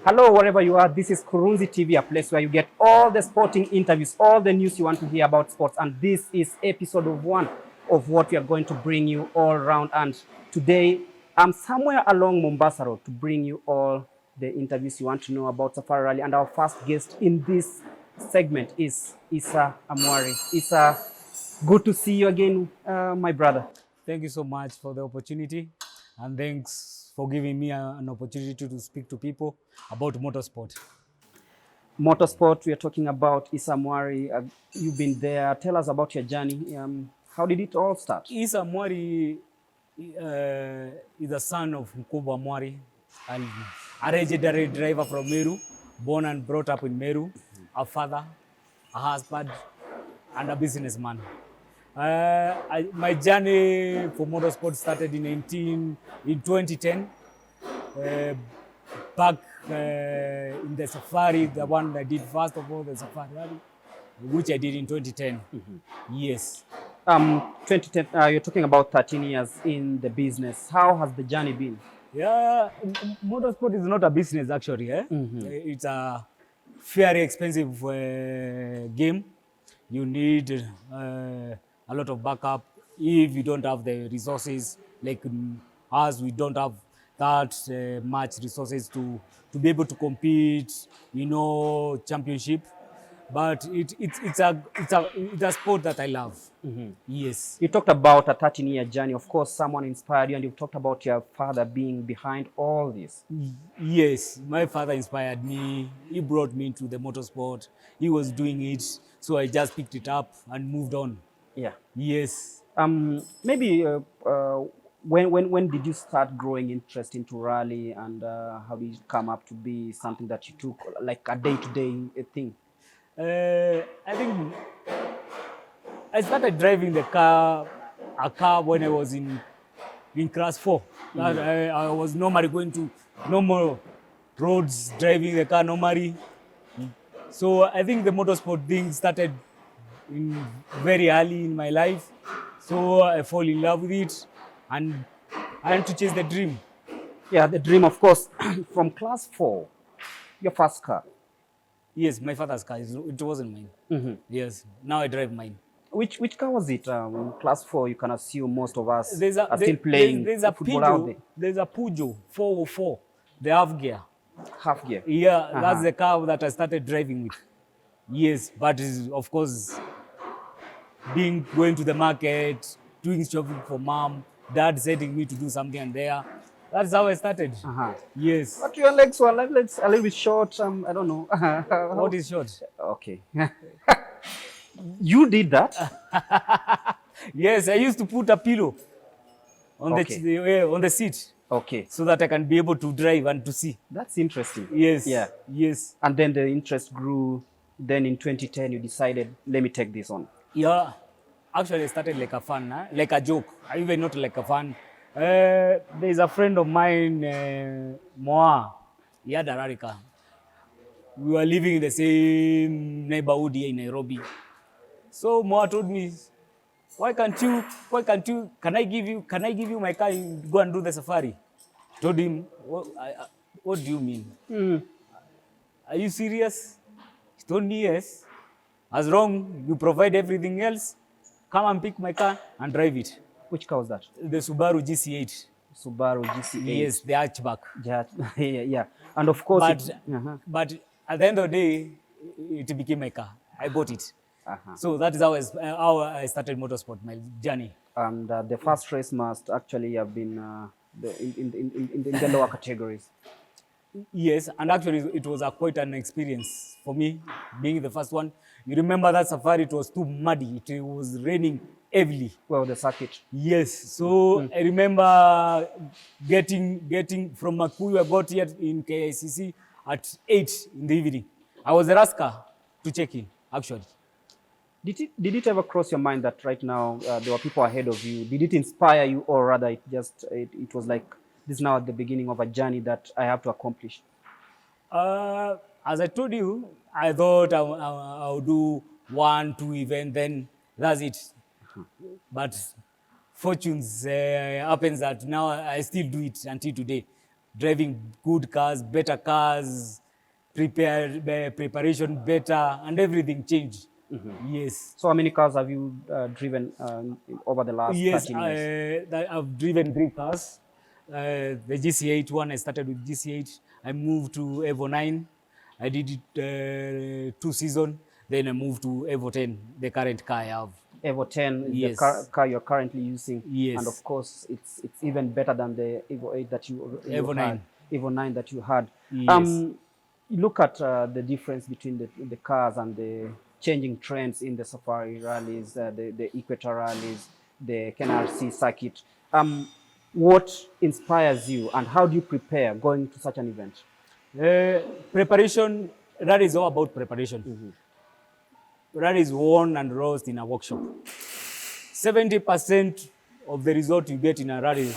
Hello, wherever you are. This is Kurunzi TV, a place where you get all the sporting interviews, all the news you want to hear about sports. And this is episode of 1 of what we are going to bring you all around. And today, I'm somewhere along Mombasa Road to bring you all the interviews you want to know about Safari Rally. And our first guest in this segment is Issa Amwari. Issa, good to see you again, my brother. Thank you so much for the opportunity, and thanks for giving me an opportunity to speak to people about motorsport. Motorsport, we are talking about Issa Amwari. You've been there. Tell us about your journey. How did it all start? Issa Amwari is the son of Mkubwa Amwari, a legendary driver from Meru, born and brought up in Meru, a father, a husband, and a businessman. My journey for motorsport started in 2010, back in the Safari, the one I did first of all, the Safari Rally, which I did in 2010. Yes. 2010, you're talking about 13 years in the business. How has the journey been? Yeah, motorsport is not a business actually. It's a very expensive game. You need a lot of backup. If you don't have the resources, like us, we don't have that much resources to be able to compete, championship. But it's a sport that I love. Yes. You talked about a 13-year journey. Of course, someone inspired you, and you've talked about your father being behind all this. Yes, my father inspired me. He brought me into the motorsport. He was doing it, so I just picked it up and moved on. Yeah. Yes. Maybe when did you start growing interest into rally, and how did it come up to be something that you took like a day-to-day thing? I think I started driving a car when I was in class 4. I was normally going to normal roads, driving the car normally. So I think the motorsport thing started very early in my life. So I fall in love with it, and I had to chase the dream. Yeah, the dream, of course. From class 4, your first car. Yes, my father's car. It wasn't mine. Yes, now I drive mine. Which car was it? In class 4, you can assume most of us are still playing football out there. There's a Peugeot 404, the half gear. Half gear. Yeah, that's the car that I started driving with. Yes, but of course, going to the market, doing shopping for mom, dad sending me to do something and there. That's how I started. Yes. But your legs were a little bit short. I don't know. What is short? Okay. You did that? Yes, I used to put a pillow on the seat. Okay. So that I can be able to drive and to see. That's interesting. Yes. Yeah. Yes. And then the interest grew. Then in 2010, you decided, let me take this on. Yeah. Actually, I started like a fun, like a joke. Even not like a fun. There's a friend of mine, Moa. He had a rally car. We were living in the same neighborhood here in Nairobi. So Moa told me, can I give you my car and go and do the safari? Told him, what do you mean? Are you serious? He told me yes. As long you provide everything else, come and pick my car and drive it. Which car was that? The Subaru GC8. Subaru GC8. Yes, the hatchback. Yeah. And of course, but at the end of the day, it became my car. I bought it. So that is how I started motorsport, my journey. And the first race must actually have been in the lower categories. Yes, and actually it was quite an experience for me, being the first one. You remember that safari, it was too muddy. It was raining heavily. Well, the circuit. Yes, so I remember getting from Makuyu, I got here in KICC at 8 in the evening. I was the last car to check in, actually. Did it ever cross your mind that right now there were people ahead of you? Did it inspire you, or rather it was like, this is now at the beginning of a journey that I have to accomplish? As I told you, I thought I would do 1, 2 events, then that's it. But fortunes happens that now I still do it until today. driving good cars, better cars, preparation better, and everything changed. Yes. So how many cars have you driven over the last Yes, 13 years? I've driven 3 cars. The GC8 one, I started with GC8. I moved to Evo 9. I did it 2 seasons. Then I moved to Evo 10, the current car I have. Evo 10 is Yes. the car you're currently using. Yes. And of course, it's even better than the Evo 8 that you Evo had. 9. Evo 9 that you had. Yes. You look at the difference between the cars and the changing trends in the safari rallies, the equator rallies, the KNRC circuit. What inspires you and how do you prepare going to such an event? Preparation, rally is all about preparation. Rally is won and lost in a workshop. 70% of the result you get in a rally,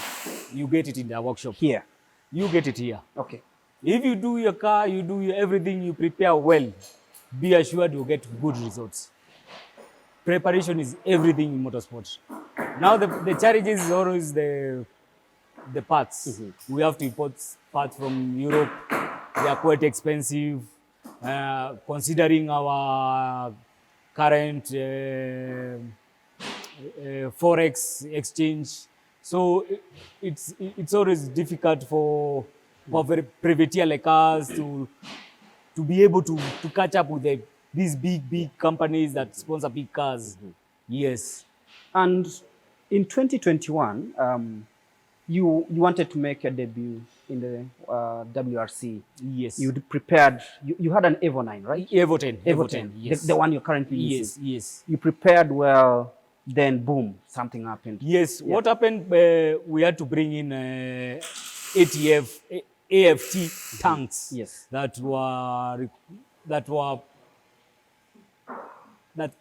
you get it in the workshop. Here. You get it here. Okay. If you do your car, you do everything, you prepare well, be assured you'll get good results. Preparation is everything in motorsport. Now the challenge is always the parts. We have to import parts from Europe. They are quite expensive. Considering our current forex exchange, so it's always difficult for privateer like us to be able to catch up with these big companies that sponsor big cars. Yes. And in 2021, you wanted to make a debut in the WRC. Yes. You prepared. You had an Evo 9, right? Evo 10. Evo 10. Yes. The one you're currently using. Yes. Yes. You prepared well. Then boom, something happened. Yes. Yeah. What happened? We had to bring in AFT tanks. Yes. That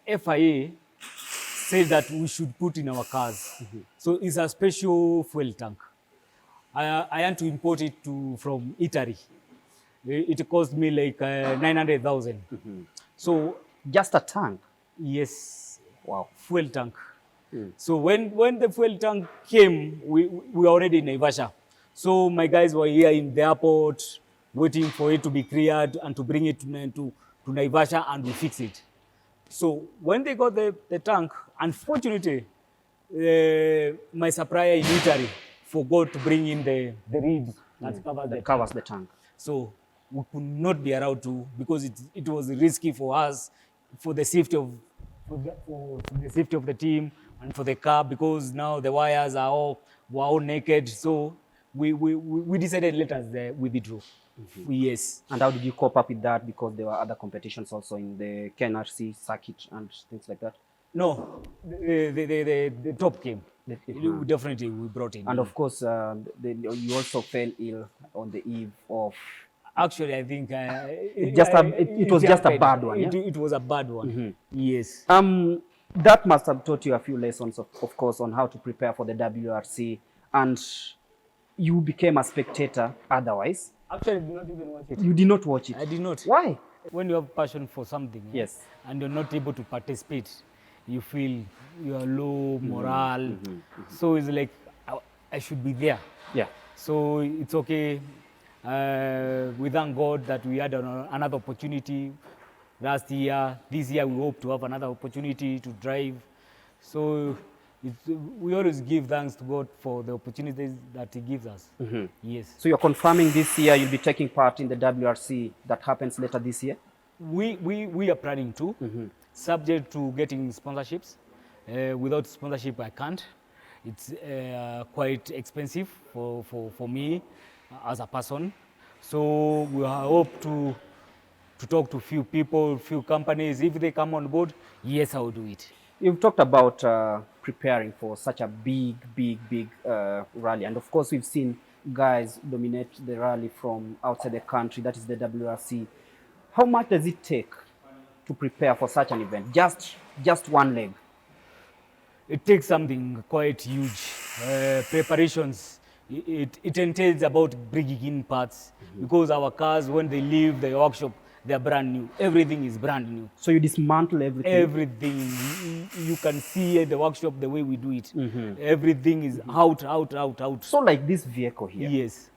FIA said that we should put in our cars. So it's a special fuel tank. I had to import it from Italy. It cost me like 900,000. So just a tank. Yes. Wow. Fuel tank. So when the fuel tank came, we were already in Naivasha. So my guys were here in the airport waiting for it to be cleared and to bring it to Naivasha and we fix it. So when they got the tank, unfortunately, my supplier in Italy forgot to bring in the reed that covers the tank. So we could not be allowed to, because it was risky for us, for the safety of the team and for the car, because now the wires were all naked. So we decided let us withdraw. Yes. And how did you cope up with that? Because there were other competitions also in the KNRC circuit and things like that. No, the top came. Definitely we brought in. And of course, you also fell ill on the eve of. Actually, I think it was just a bad one. It was a bad one. Yes. That must have taught you a few lessons, of course, on how to prepare for the WRC, and you became a spectator. Otherwise, actually, I did not even watch it. You did not watch it. I did not. Why? When you have passion for something, yes, and you're not able to participate, you feel you are low morale. So it's like I should be there. Yeah. So it's okay. We thank God that we had another opportunity last year. This year we hope to have another opportunity to drive. So we always give thanks to God for the opportunities that He gives us. Yes. So you're confirming this year you'll be taking part in the WRC that happens later this year? We are planning to, subject to getting sponsorships. Without sponsorship, I can't. It's quite expensive for me as a person. So we hope to talk to few people, few companies. If they come on board, yes, I will do it. You've talked about preparing for such a big rally. And of course, we've seen guys dominate the rally from outside the country, that is the WRC. How much does it take to prepare for such an event? Just one leg? It takes something quite huge. Preparations, it entails about bringing in parts, because our cars, when they leave the workshop, they're brand new. Everything is brand new. So you dismantle everything? Everything. You can see at the workshop the way we do it. Everything is out. So like this vehicle here? Yes.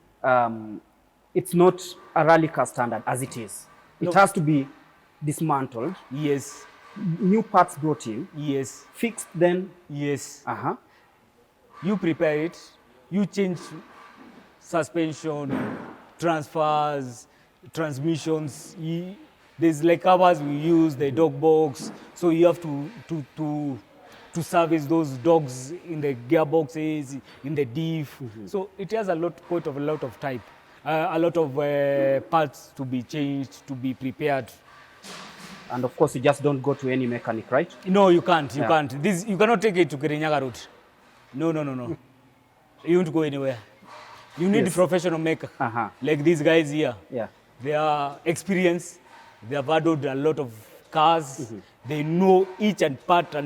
it's not a rally car standard as it is. It No. has to be dismantled, Yes. new parts brought in, Yes. fixed, then Yes. uh-huh. You prepare it, you change suspension, transfers, transmissions. There's like covers we use, the dog box, so you have to service those dogs in the gearboxes, in the diff. So it has quite a lot of type, a lot of parts to be changed, to be prepared. And of course, you just don't go to any mechanic, right? No, you can't. You Yeah. can't. You cannot take it to Kirinyaga Road. No. You won't go anywhere. You need Yes. professional maker, Uh-huh. like these guys here. Yeah. They are experienced. They have handled a lot of cars. They know each and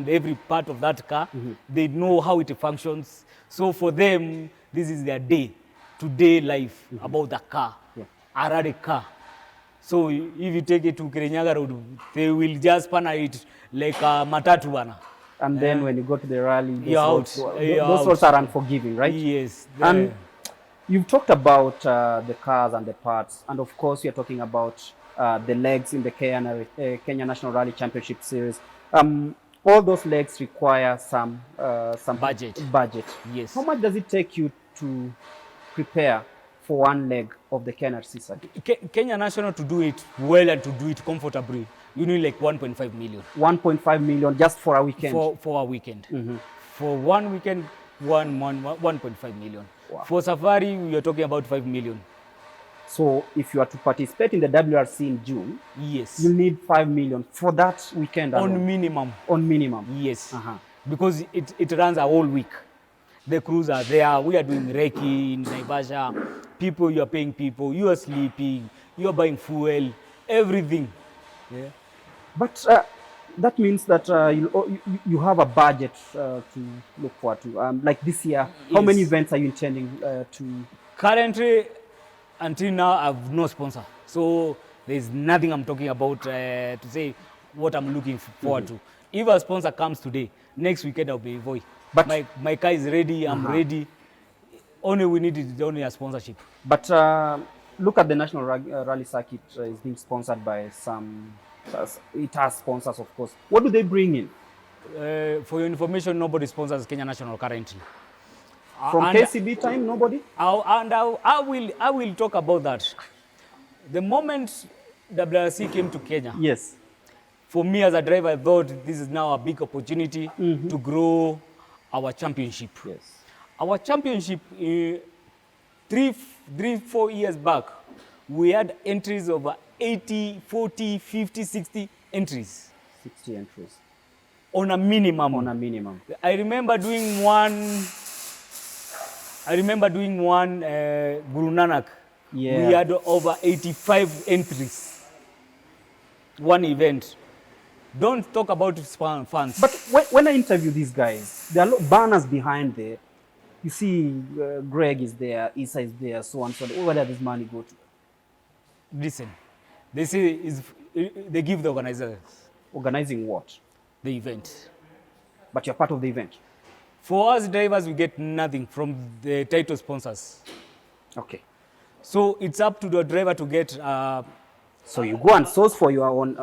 every part of that car. They know how it functions. So for them, this is their day-to-day life about the car. Yeah. I ride a car. So if you take it to Kirinyaga Road, they will just panel it like a matatu bana. And then when you go to the rally, those You're out. roads, You're those out. roads are unforgiving, right? Yes. And you've talked about the cars and the parts, and of course, you're talking about the legs in the Kenya National Rally Championship Series. All those legs require some budget. Yes. How much does it take you to prepare for one leg of the KNRC circuit? Kenya National, to do it well and to do it comfortably, you need like 1.5 million 1.5 million just for a weekend. for a weekend. For one weekend, 1.5 million. Wow. For safari, we are talking about 5 million. So if you are to participate in the WRC in June, Yes. you need 5 million for that weekend alone. On minimum. On minimum. Yes. Uh-huh. Because it runs a whole week. The crews are there. We are doing recce in Naivasha. People, you are paying people. You are sleeping. You are buying fuel. Everything. Yeah. But that means that you have a budget to look forward to. Like this year, how Yes. many events are you intending to? Currently, until now, I have no sponsor. So there's nothing I'm talking about to say what I'm looking forward to. If a sponsor comes today, next weekend I'll be Voi. But- my car is ready, I'm ready. Only we need is only a sponsorship. But look at the National Rally Circuit is being sponsored by some. It has sponsors, of course. What do they bring in? For your information, nobody sponsors Kenya National currently. From And KCB time, nobody? I will talk about that. The moment WRC came to Kenya, Yes. for me as a driver, I thought this is now a big opportunity to grow our championship. Yes. Our championship, 4 years back, we had entries over 80, 40, 50, 60 entries 60 entries on a minimum. on a minimum. I remember doing one Guru Nanak. Yeah. We had over 85 entries. One event. Don't talk about fans. But when I interview these guys, there are banners behind there. You see, Greg is there, Issa is there, so on, so on. Where does this money go to? Listen, they say they give the organizers Organizing what? the event. But you're part of the event. For us drivers, we get nothing from the title sponsors. Okay. So it's up to the driver to get. So you go and source for your own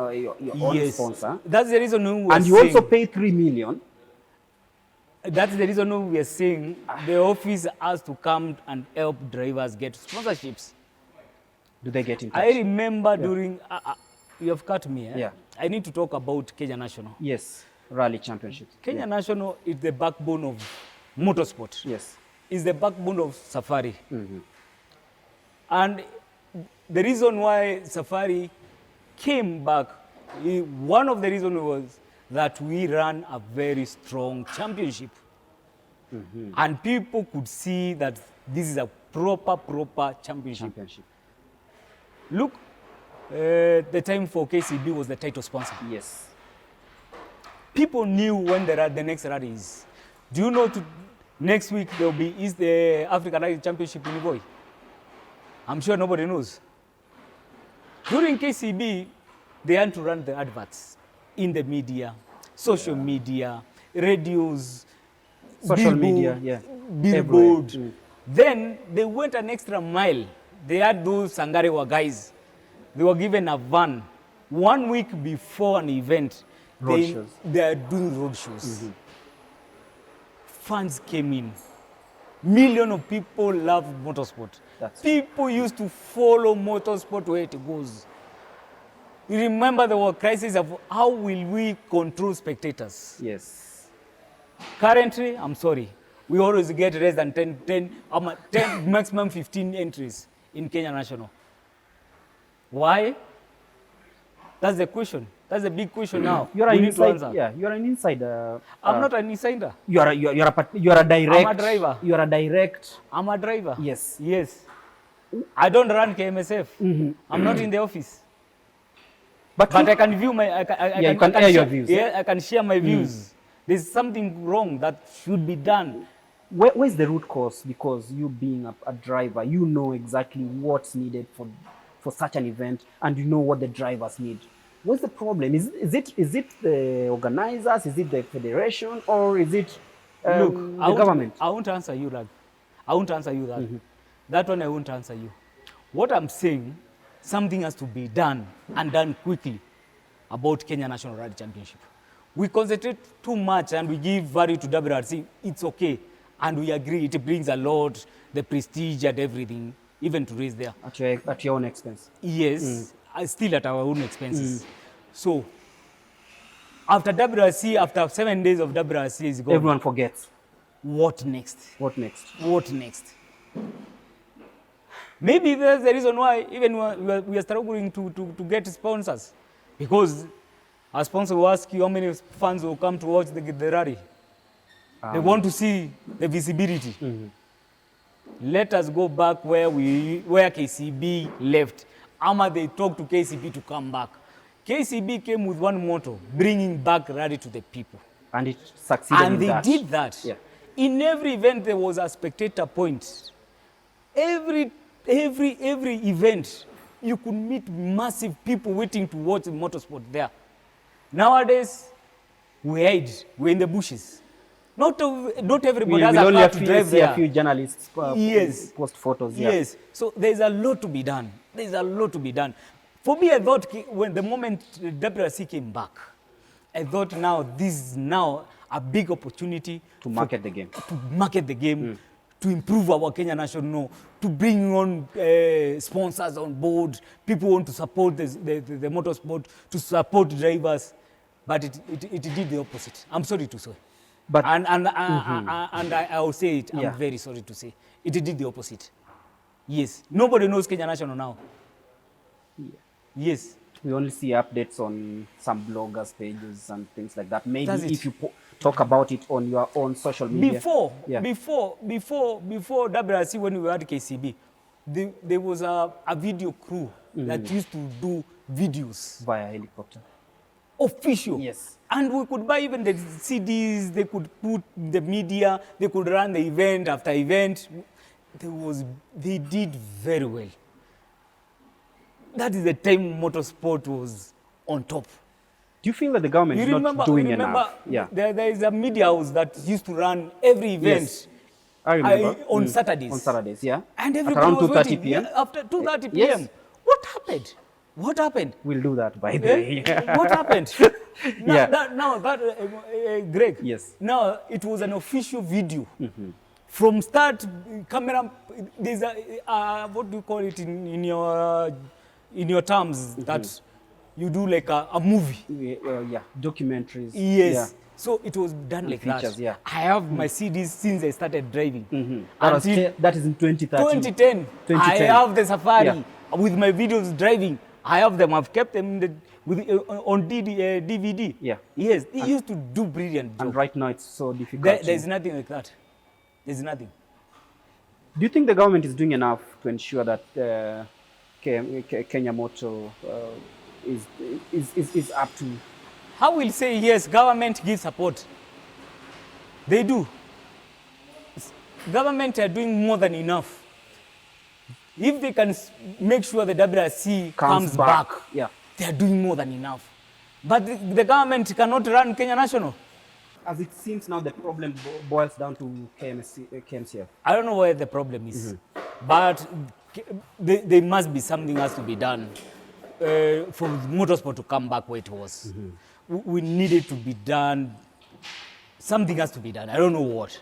Yes. sponsor. That's the reason we are And you saying, also pay 3 million. That's the reason we are saying the office has to come and help drivers get sponsorships. Do they get in touch? I remember during, you have cut me. Eh? Yeah. I need to talk about Kenya National. Yes. Rally championships. Kenya National is the backbone of motorsport. Yes. Is the backbone of Safari. And the reason why Safari came back, one of the reasons was that we ran a very strong championship. And people could see that this is a proper championship. Look, the time for KCB was the title sponsor. Yes. People knew when the next rally is. Do you know next week there will be the African Rally Championship in Voi? I'm sure nobody knows. During KCB, they had to run the adverts in the media, social media, radios, Social billboard, media, yeah. billboard. Everywhere. Then they went an extra mile. They had those Sangarewa guys. They were given a van 1 week before an event. Roadshows. They are doing road shows. Fans came in. Millions of people love motorsport. People used to follow motorsport where it goes. You remember there were crises of how will we control spectators? Yes. Currently, I'm sorry, we always get less than 10 maximum 15 entries in Kenya National. Why? That's the question. That's a big question now. You're an insider. Yeah, you're an insider. I'm not an insider. You're a direct. I'm a driver. You're a direct. I'm a driver. Yes. Yes. I don't run KMSF. I'm not in the office. But I can view my. You can air your views. Yeah, I can share my views. There's something wrong that should be done. Where's the root cause? Because you being a driver, you know exactly what's needed for such an event, and you know what the drivers need. What's the problem? Is it the organizers? Is it the federation? Or is it the government? I won't answer you that. I won't answer you that. That one I won't answer you. What I'm saying, something has to be done and done quickly about Kenya National Rally Championship. We concentrate too much and we give value to WRC. It's okay. And we agree it brings a lot, the prestige and everything, even to race there. At your own expense? Yes, still at our own expenses. So, after WRC, after 7 days of WRC is gone. Everyone forgets. What next? What next? What next? Maybe there's the reason why even we are struggling to get sponsors. Because our sponsor will ask you how many fans will come to watch the rally. They want to see the visibility. Let us go back where KCB left. They talked to KCB to come back. KCB came with one motto, bringing back rally to the people. And it succeeded in that. And they did that. Yeah. In every event, there was a spectator point. Every event, you could meet massive people waiting to watch the motorsport there. Nowadays, we hide. We're in the bushes. Not everybody has a car to drive there. A few journalists post photos. Yes. So there's a lot to be done. There's a lot to be done. For me, I thought when the moment WRC came back, I thought now this is now a big opportunity to market the game. To market the game, to improve our Kenya National, to bring on sponsors on board. People want to support the motorsport, to support drivers, but it did the opposite. I'm sorry to say. But I will say it. I'm very sorry to say it did the opposite. Yes, nobody knows Kenya National now. Yes, we only see updates on some bloggers' pages and things like that. Maybe if you talk about it on your own social media. Before WRC, when we were at KCB, there was a video crew that used to do videos via helicopter. Official. Yes. And we could buy even the CDs, they could put the media, they could run the event after event. They did very well. That is the time motorsport was on top. Do you feel that the government is not doing enough? Yeah. There is a media house that used to run every event. Yes. I remember. On Saturdays. On Saturdays, yeah. And everybody was waiting. 2:30 p.m. After 2:30 p.m. Yes. What happened? What happened? We'll do that, by the way. What happened? Greg. Yes. Now, it was an official video. From start, camera, there's a, what do you call it in your terms, that you do like a movie. Documentaries. Yes. Yeah. So it was done like features, that. Yeah. I have my CDs since I started driving. That is in 2010. I have the Safari with my videos driving. I have them. I've kept them on DVD. Yeah. Yes. They used to do brilliant job. And right now it's so difficult. There's nothing like that. There's nothing. Do you think the government is doing enough to ensure that Kenya Moto is up to? I will say yes, government gives support. They do. Government are doing more than enough. If they can make sure the WRC comes back, they are doing more than enough. But the government cannot run Kenya National. as it seems now, the problem boils down to KMCF. I don't know where the problem is, but there must be something has to be done for motorsport to come back where it was. We need it to be done. Something has to be done. I don't know what.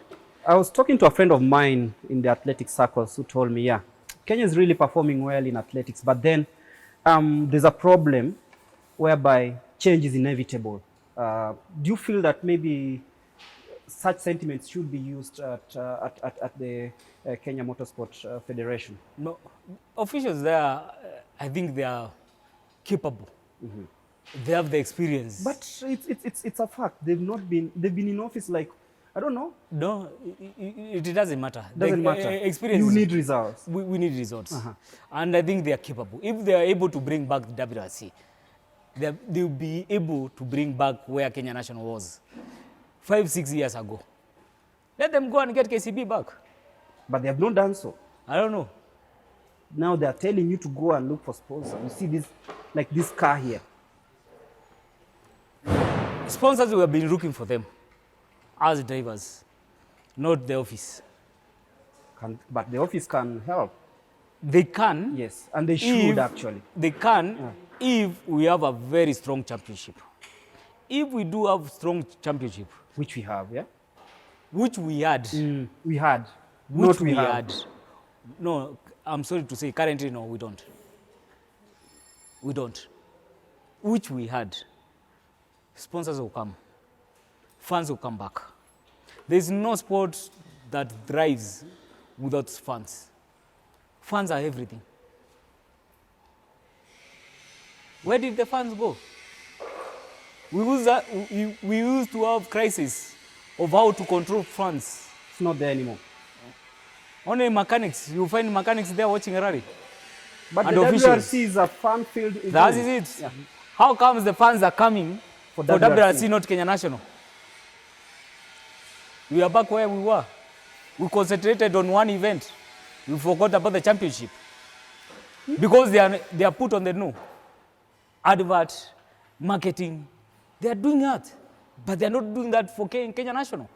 I was talking to a friend of mine in the athletic circles who told me, yeah, Kenya is really performing well in athletics, but then there's a problem whereby change is inevitable. Do you feel that maybe such sentiments should be used at the Kenya Motorsport Federation? No, officials there, I think they are capable. They have the experience. But it's a fact. They've been in office like, I don't know. No, it doesn't matter. Doesn't matter. Experience. You need results. We need results. And I think they are capable. If they are able to bring back the WRC, they'll be able to bring back where Kenya National was 5-6 years ago. Let them go and get KCB back. But they have not done so. I don't know. Now they are telling you to go and look for sponsors. You see this, like this car here. Sponsors, we have been looking for them as drivers, not the office. But the office can help. They can. Yes, and they should actually. They can if we have a very strong championship. If we do have strong championship. Which we have, yeah? Which we had. We had. Which Not we have. had. No, I'm sorry to say, currently, no, we don't. We don't. Which we had. Sponsors will come. Fans will come back. There's no sport that thrives without fans. Fans are everything. Where did the fans go? We used to have crisis of how to control fans. It's not there anymore. Only mechanics. You find mechanics there watching a rally. But and the officials. WRC is a fan field event. That is it. Yeah. How comes the fans are coming for WRC, not Kenya National? We are back where we were. We concentrated on one event. We forgot about the championship. Because they are put on the no. Advert, marketing, they are doing that. But they are not doing that for Kenya National.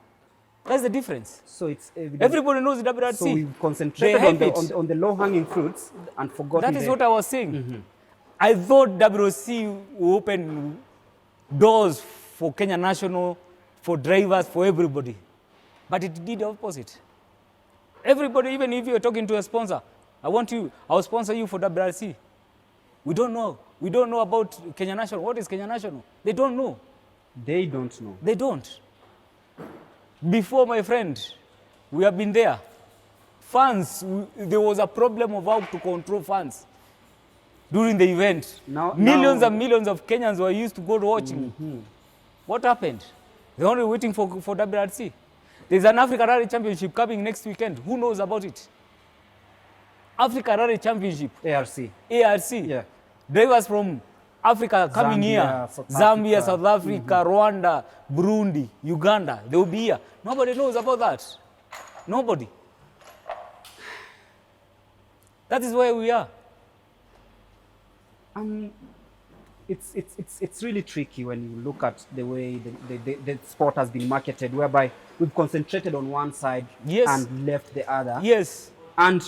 That's the difference. So it's evident. Everybody knows the WRC. So we've concentrated on the low-hanging fruits and forgotten. That is what I was saying. I thought WRC would open doors for Kenya National, for drivers, for everybody. But it did the opposite. Everybody, even if you're talking to a sponsor, I'll sponsor you for WRC. We don't know. We don't know about Kenya National. What is Kenya National? They don't know. They don't know. They don't. Before, my friend, we have been there. Fans, there was a problem of how to control fans during the event. Millions and millions of Kenyans were used to go to watching. What happened? They're only waiting for WRC. There's an Africa Rally Championship coming next weekend. Who knows about it? Africa Rally Championship. ARC. Yeah. Drivers from Africa coming here. Zambia, South Africa, Rwanda, Burundi, Uganda. They will be here. Nobody knows about that. Nobody. That is where we are. It's really tricky when you look at the way the sport has been marketed, whereby we've concentrated on one side and left the other. Yes. And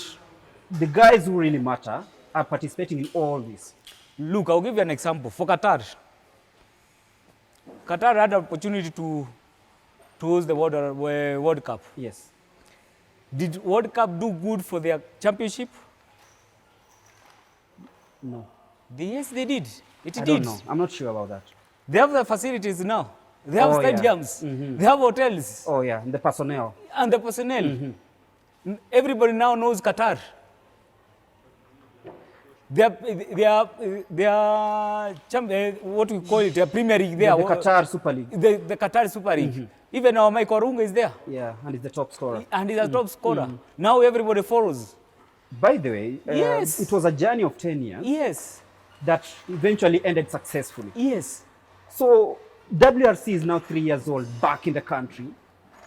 the guys who really matter are participating in all this. Look, I'll give you an example. For Qatar had the opportunity to host the World Cup. Yes. Did World Cup do good for their championship? No. Yes, they did. I don't know. I'm not sure about that. They have the facilities now. They have stadiums. Yeah. They have hotels. Oh, yeah, and the personnel. Everybody now knows Qatar. They are what we call it, a Premier League there. The Qatar Super League. The Qatar Super League. Even our Mike Warunga is there. Yeah, and he's the top scorer. And he's a top scorer. Now everybody follows. By the way, it was a journey of 10 years. Yes. That eventually ended successfully. Yes. So WRC is now 3 years old, back in the country.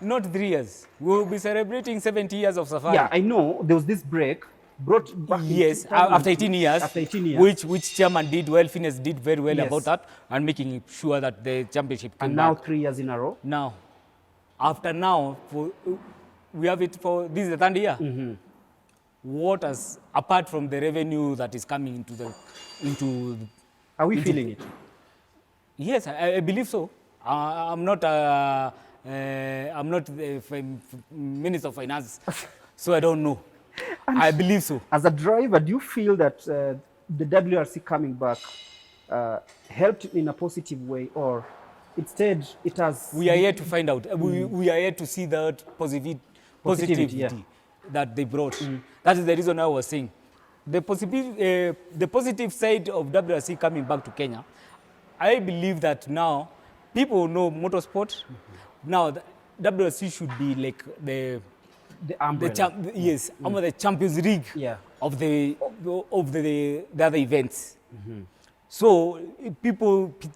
Not 3 years. We will be celebrating 70 years of Safari. Yeah, I know. There was this break. Brought back after 18 years. After 18 years. Which chairman did well, Phineas did very well about that, and making sure that the championship came And now back. 3 years in a row. Now. after now, we have it for, this is the third year. What has, apart from the revenue that is coming into Are we feeling it? Yes, I believe so. I'm not the Minister of Finance, so I don't know. I believe so. As a driver, do you feel that the WRC coming back helped in a positive way, or instead it has... We are yet to find out. We are yet to see that positivity that they brought. That is the reason I was saying. The positive side of WRC coming back to Kenya, I believe that now people know motorsport. Now the WRC should be like the umbrella. The Champions League of the other events. So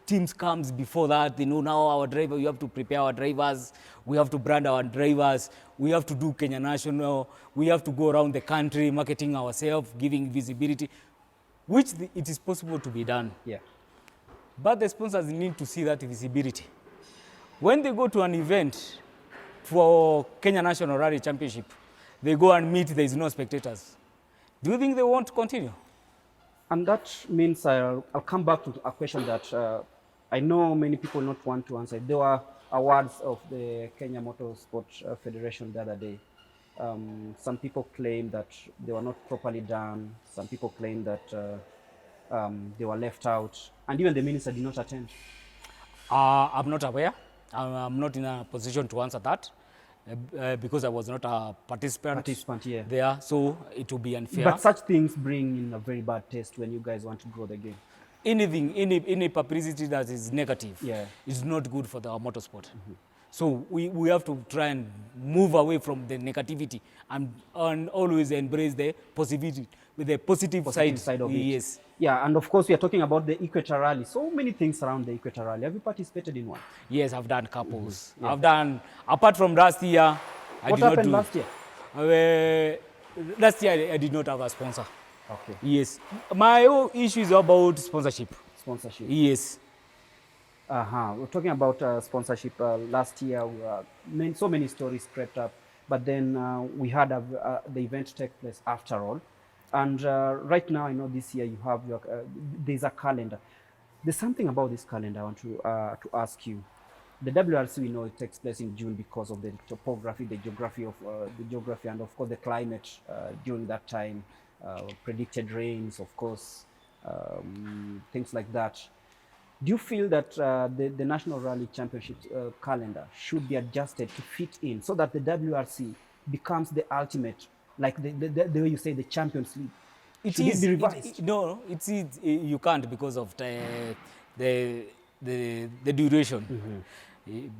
teams comes before that, they know now our driver, we have to prepare our drivers, we have to brand our drivers, we have to do Kenya National, we have to go around the country marketing ourselves, giving visibility, which it is possible to be done. Yeah. But the sponsors need to see that visibility. When they go to an event for Kenya National Rally Championship, they go and meet, there is no spectators. Do you think they want to continue? And that means I'll come back to a question that I know many people not want to answer. There were awards of the Kenya Motorsport Federation the other day. Some people claim that they were not properly done. Some people claim that they were left out. And even the minister did not attend. I'm not aware. I'm not in a position to answer that. Because I was not a participant there, so it will be unfair. But such things bring in a very bad taste when you guys want to grow the game. Anything, any publicity that is negative is not good for the motorsport. So we have to try and move away from the negativity and always embrace the positivity, with the positive side of it. Yes. Yeah, and of course we are talking about the Equator Rally. So many things around the Equator Rally. Have you participated in one? Yes, I've done couples. I've done, apart from last year, What happened last year? Last year I did not have a sponsor. Okay. Yes. My whole issue is about sponsorship. Sponsorship. Yes. We're talking about sponsorship. Last year, so many stories crept up, but then we had the event take place after all. And right now, I know this year you have there's a calendar. There's something about this calendar I want to ask you. The WRC, we know it takes place in June because of the topography, the geography, and of course the climate during that time, predicted rains, of course, things like that. Do you feel that the National Rally Championship calendar should be adjusted to fit in so that the WRC becomes the ultimate, like the way you say, the Champions League? It should be revised? You can't because of the duration.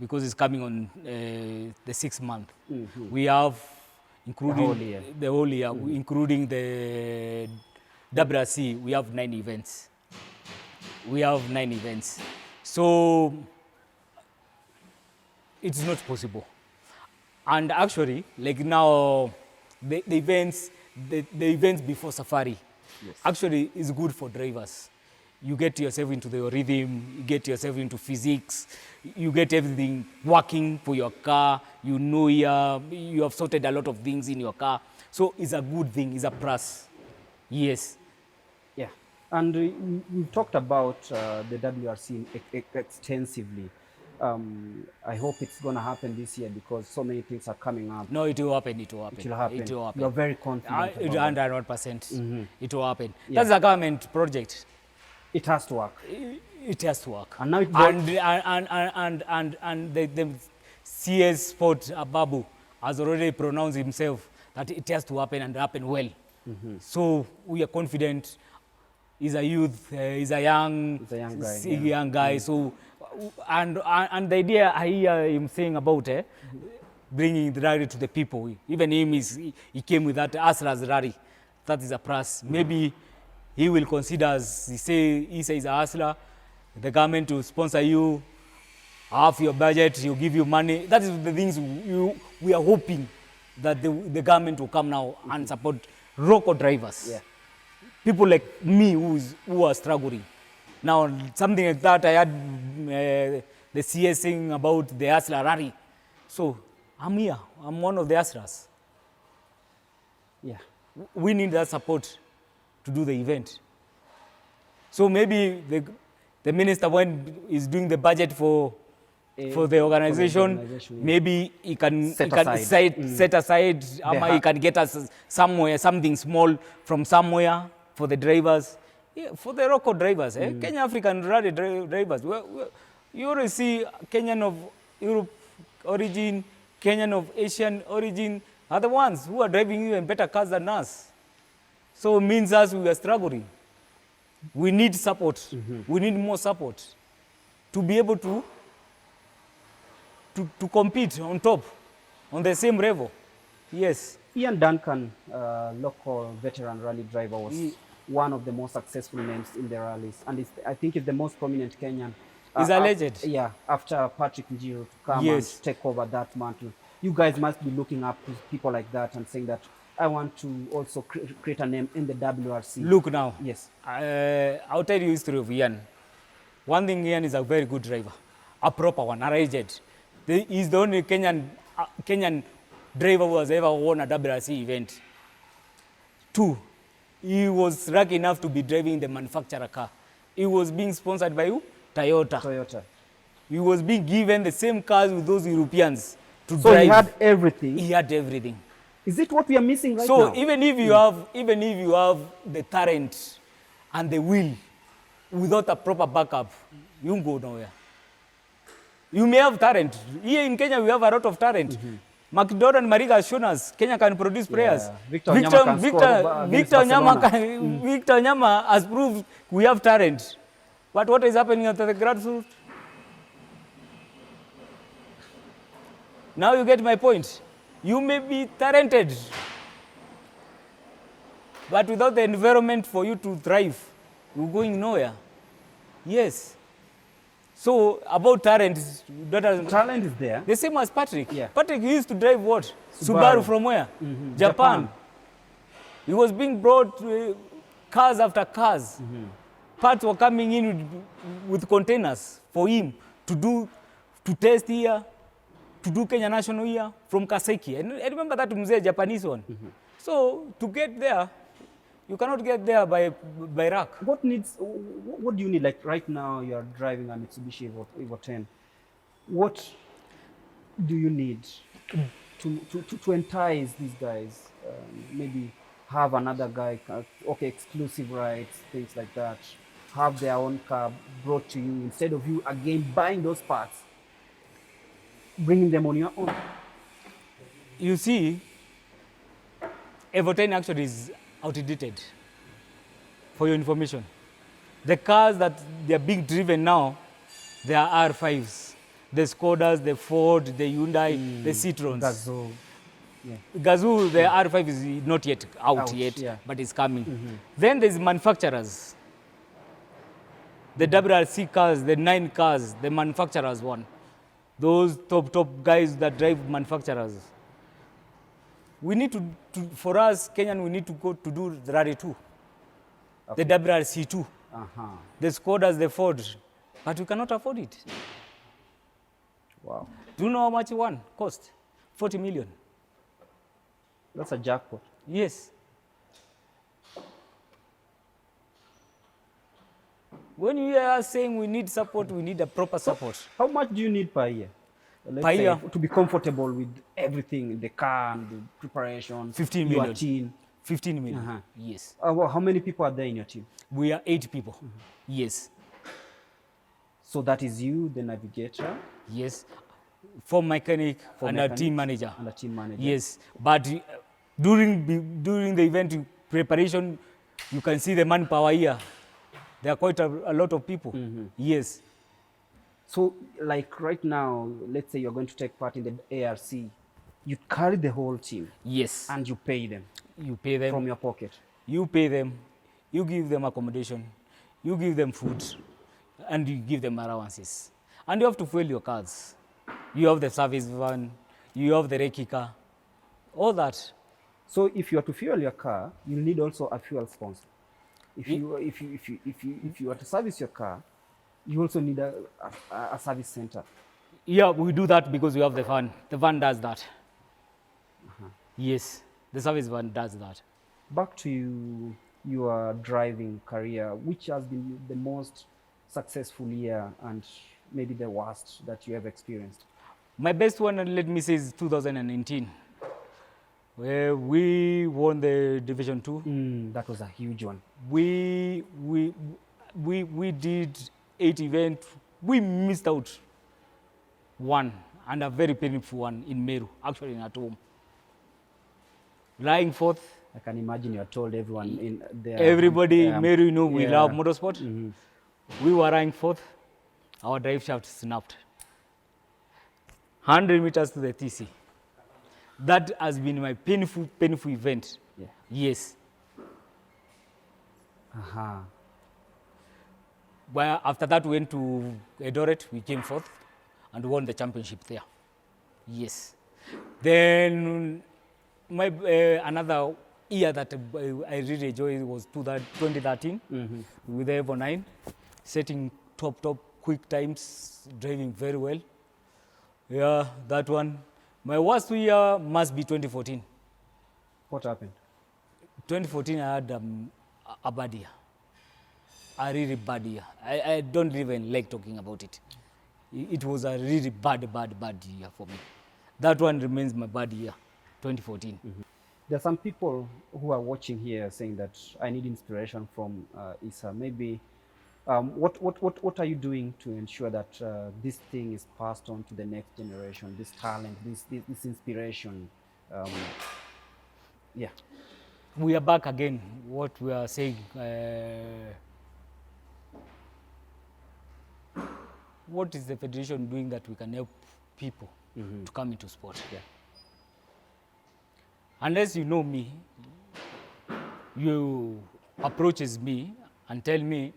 Because it's coming on the 6th month. We have, including the whole year, including the WRC, we have 9 events. So it's not possible. And actually, like now, the events before Safari actually is good for drivers. You get yourself into the rhythm, you get yourself into physics, you get everything working for your car, you know you have sorted a lot of things in your car. So it's a good thing, it's a plus. Yes. Yeah. And we talked about the WRC extensively. I hope it's going to happen this year because so many things are coming up. No, it will happen. It will happen. It will happen. It will happen. You're very confident. 100%. It will happen. That's a government project. It has to work. It has to work. And now it and the CS Sport Babu has already pronounced himself that it has to happen and happen well. So we are confident. He's a youth. He's a young guy. So and the idea I hear him saying about bringing the rally to the people. Even him he came with that Asla's rally. That is a plus. Maybe he will consider, as he says, a hustler, the government will sponsor you, half your budget, he'll give you money. That is the things we are hoping that the government will come now and support local drivers. Yeah. People like me who are struggling. Now, something like that, I had the CS saying about the hustler rally. So I'm here. I'm one of the Astras. Yeah. We need that support to do the event. So maybe the minister, when is doing the budget for the organization, yeah. maybe he can Set aside. set aside, he can get us somewhere, something small from somewhere for the drivers, for the local drivers, Kenya African rally drivers. You already see Kenyan of Europe origin, Kenyan of Asian origin are the ones who are driving even better cars than us. So it means us, we are struggling. We need support. We need more support to be able to compete on top, on the same level. Yes. Ian Duncan, local veteran rally driver, was one of the most successful names in the rallies, and I think it's the most prominent Kenyan. He's a legend. Yeah, after Patrick Njiro to come and take over that mantle. You guys must be looking up to people like that and saying that, I want to also create a name in the WRC. Look now. Yes. I'll tell you the history of Ian. One thing, Ian is a very good driver, a proper one, a legend. He's the only Kenyan driver who has ever won a WRC event. 2, he was lucky enough to be driving the manufacturer car. He was being sponsored by who? Toyota. He was being given the same cars with those Europeans to drive. So he had everything. He had everything. Is it what we are missing right now? So even if you have the talent and the will, without a proper backup, you won't go nowhere. You may have talent. Here in Kenya, we have a lot of talent. McDonald and Mariga has shown us Kenya can produce players. Victor Nyama has proved we have talent. But what is happening at the grassroots? Now you get my point. You may be talented, but without the environment for you to thrive, you're going nowhere. Yes. So about talent, talent is there. The same as Patrick. Yeah. Patrick used to drive what? Subaru from where? Japan. He was being brought cars after cars. Parts were coming in with containers for him to test here, to do Kenya National here from Kaseki. And I remember that Mzee Japanese one. So to get there, you cannot get there by rack. What do you need? Like right now, you are driving a Mitsubishi Evo 10. What do you need to entice these guys? Maybe have another guy, exclusive rights, things like that. Have their own car brought to you instead of you again buying those parts, bringing them on your own. You see, Evo 10 actually is outdated, for your information. The cars that they are being driven now, they are R5s. The Skodas, the Ford, the Hyundai, the Citroens. Gazoo. Yeah. Gazoo, the R5 is not yet out yet, but it's coming. Then there's manufacturers. The WRC cars, the 9 cars, the manufacturers one. Those top guys that drive manufacturers. We need to for us, Kenyan, we need to go to do the Rally 2, the WRC 2, the Skodas, the Ford, but we cannot afford it. Wow. Do you know how much one cost? 40 million. That's a jackpot. Yes. When you are saying we need support, we need a proper support. How much do you need per year? Let's say, to be comfortable with everything, the car and the preparation, 15 million. Your team. 15 million. Yes. Well, how many people are there in your team? We are 8 people. Yes. So that is you, the navigator? Yes. 4 mechanic and a team manager. And a team manager. Yes. But during the event preparation, you can see the manpower here. There are quite a lot of people. Yes. So, like right now, let's say you're going to take part in the ARC, you carry the whole team. Yes. And you pay them. You pay them. From your pocket. You pay them. You give them accommodation. You give them food. And you give them allowances. And you have to fuel your cars. You have the service van. You have the recce car. All that. So, if you are to fuel your car, you need also a fuel sponsor. If you are to service your car, you also need a service center. Yeah, we do that because we have the van. The van does that. Yes, the service van does that. Back to your driving career, which has been the most successful year and maybe the worst that you have experienced? My best one, let me say, is 2019, where we won the Division 2. That was a huge one. We did 8 events. We missed out one, and a very painful one in Meru, actually at home. Lying fourth. I can imagine you're told everyone in there. Everybody in Meru, you know, we love motorsport. We were lying fourth. Our drive shaft snapped. 100 meters to the TC. That has been my painful event. Yeah. Yes. Well, after that, we went to Eldoret. We came fourth and won the championship there. Yes. Then my another year that I really enjoyed was 2013 with the Evo 9, setting top quick times, driving very well. Yeah, that one. My worst year must be 2014. What happened? 2014, I had a bad year. A really bad year. I don't even like talking about it. It was a really bad year for me. That one remains my bad year, 2014. There are some people who are watching here saying that I need inspiration from Issa. Maybe what are you doing to ensure that this thing is passed on to the next generation, this talent, this inspiration? Yeah. We are back again, what we are saying. What is the federation doing that we can help people to come into sport? Yeah. Unless you know me, you approaches me and tell me,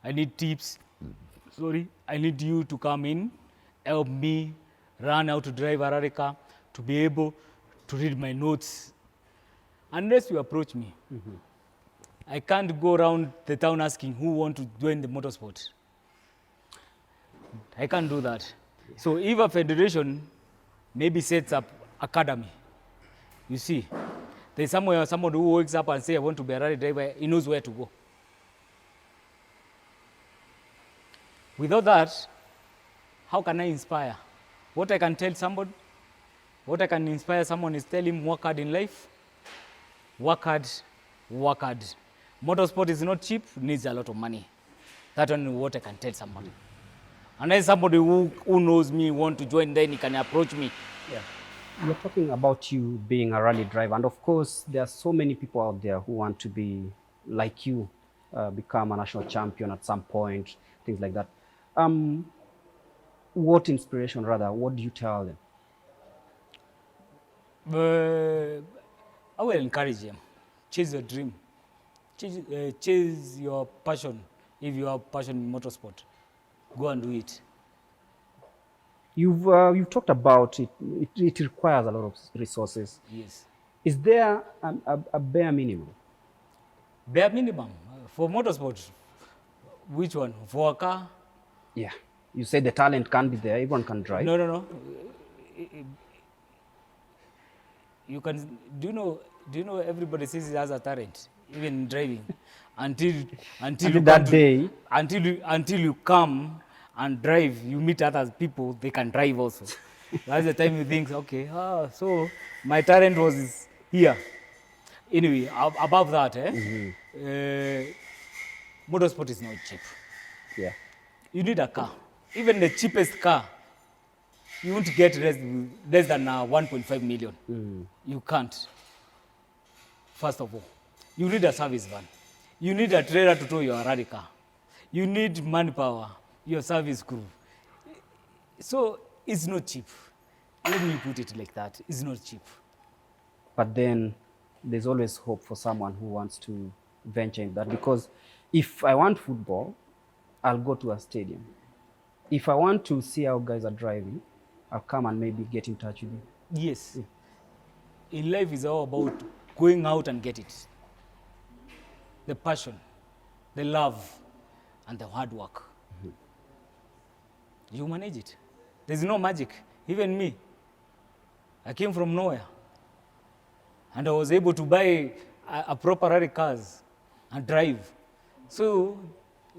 I need tips. Sorry, I need you to come in, help me learn how to drive a rally car, to be able to read my notes. Unless you approach me, I can't go around the town asking who want to join the motorsport. I can't do that. So if a federation maybe sets up academy, you see, there's somewhere somebody who wakes up and say, I want to be a rally driver, he knows where to go. Without that, how can I inspire? What I can tell somebody, what I can inspire someone is tell him work hard in life, work hard, work hard. Motorsport is not cheap, needs a lot of money. That's only what I can tell somebody. And then somebody who knows me, want to join, then he can approach me. Yeah. You're talking about you being a rally driver, and of course, there are so many people out there who want to be like you, become a national champion at some point, things like that. What inspiration, rather, what do you tell them? I will encourage them. Chase your dream. Chase your passion. If you have passion in motorsport, go and do it. You've talked about it. It requires a lot of resources. Yes. Is there a bare minimum? Bare minimum for motorsport. Which one? For a car? Yeah. You say the talent can be there. Everyone can drive. No. You can. Do you know everybody says he has a talent, even in driving, until you come and drive, you meet other people, they can drive also. That's the time you think, okay, so my talent was here. Anyway, above that, motorsport is not cheap. Yeah. You need a car. Even the cheapest car, you won't get less than 1.5 million. You can't. First of all, you need a service van. You need a trailer to tow your rally car. You need manpower, your service crew. So it's not cheap. Let me put it like that. It's not cheap. But then there's always hope for someone who wants to venture in that, because if I want football, I'll go to a stadium. If I want to see how guys are driving, I'll come and maybe get in touch with you. Yes. Yeah. In life, is all about going out and get it. The passion, the love, and the hard work. You manage it. There's no magic. Even me, I came from nowhere. And I was able to buy a proper rally cars and drive. So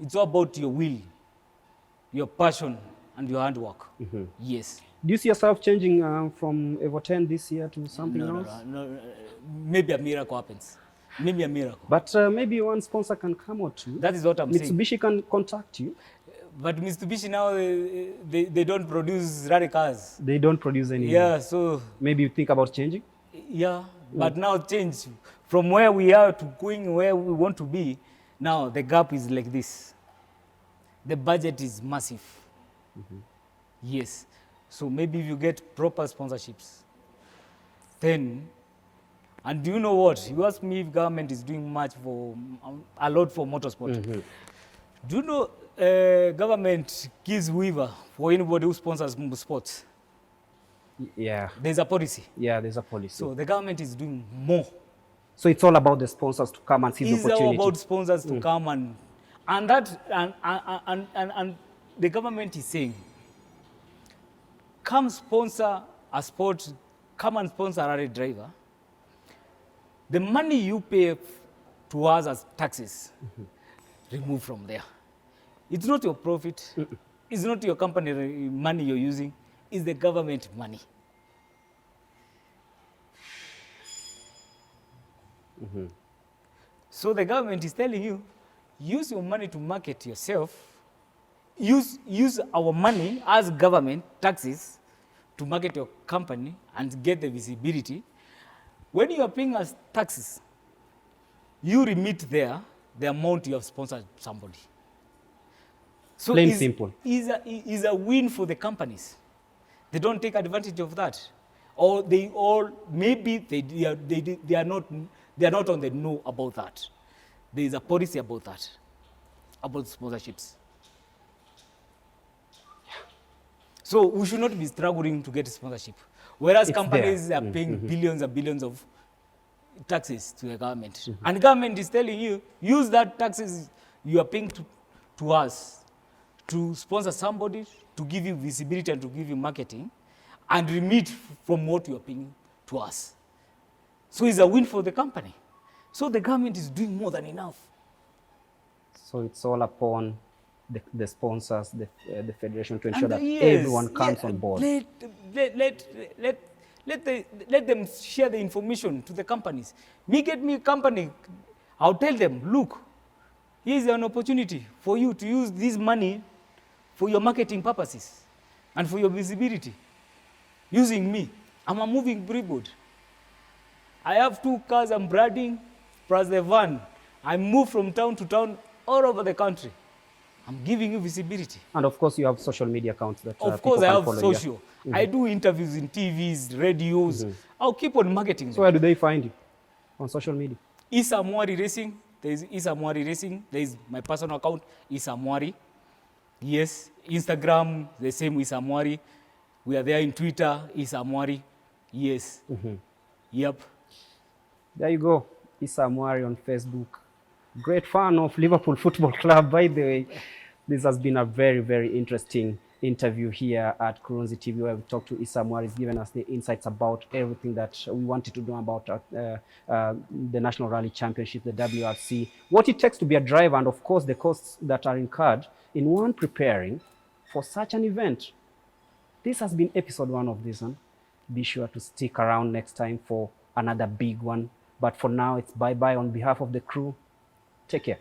it's all about your will, your passion, and your hard work. Yes. Do you see yourself changing from Evo 10 this year to something else? No. Maybe a miracle happens. Maybe a miracle. But maybe one sponsor can come out to you. That is what I'm saying. Mitsubishi can contact you. But Mitsubishi now, they don't produce rally cars. They don't produce any. Yeah, so... Maybe you think about changing? Yeah, but now change. From where we are to going where we want to be, now the gap is like this. The budget is massive. Yes. So maybe if you get proper sponsorships, then, and do you know what? You ask me if government is doing much for, a lot for motorsport. Do you know government gives waiver for anybody who sponsors sports? Yeah. There's a policy. Yeah, there's a policy. So the government is doing more. So it's all about the sponsors to come and see the opportunity. It's all about sponsors to come and the government is saying, come sponsor a sport, come and sponsor a rally driver. The money you pay to us as taxes, remove from there. It's not your profit. It's not your company money you're using. It's the government money. So the government is telling you, use your money to market yourself. Use our money as government taxes to market your company and get the visibility. When you are paying us taxes, you remit there the amount you have sponsored somebody. So plain simple. Is a win for the companies. They don't take advantage of that, or maybe they are not on the know about that. There is a policy about that, about sponsorships. So we should not be struggling to get a sponsorship, whereas companies are paying billions and billions of taxes to the government, and the government is telling you, use that taxes you are paying to us to sponsor somebody, to give you visibility and to give you marketing, and remit from what you are paying to us. So it's a win for the company. So the government is doing more than enough. So it's all upon the sponsors, the federation, to ensure that everyone comes on board. Let them share the information to the companies. Get me a company, I'll tell them, look, here's an opportunity for you to use this money for your marketing purposes and for your visibility. Using me, I'm a moving billboard. I have 2 cars I'm branding, plus the van. I move from town to town all over the country. I'm giving you visibility. And of course, you have social media accounts that of course, I have social. I do interviews in TVs, radios. I'll keep on marketing. So where do they find you? On social media? Issa Amwari Racing. There is Issa Amwari Racing. There is my personal account, Issa Amwari. Yes. Instagram, the same Issa Amwari. We are there in Twitter, Issa Amwari. Yes. Yep. There you go. Issa Amwari on Facebook. Great fan of Liverpool Football Club, by the way. This has been a very, very interesting interview here at Kurunzi TV, where we talked to Issa Amwari. He's given us the insights about everything that we wanted to know about the National Rally Championship, the WRC, what it takes to be a driver, and of course the costs that are incurred in one preparing for such an event. This has been episode 1 of this one. Be sure to stick around next time for another big one. But for now, it's bye-bye on behalf of the crew. Take care.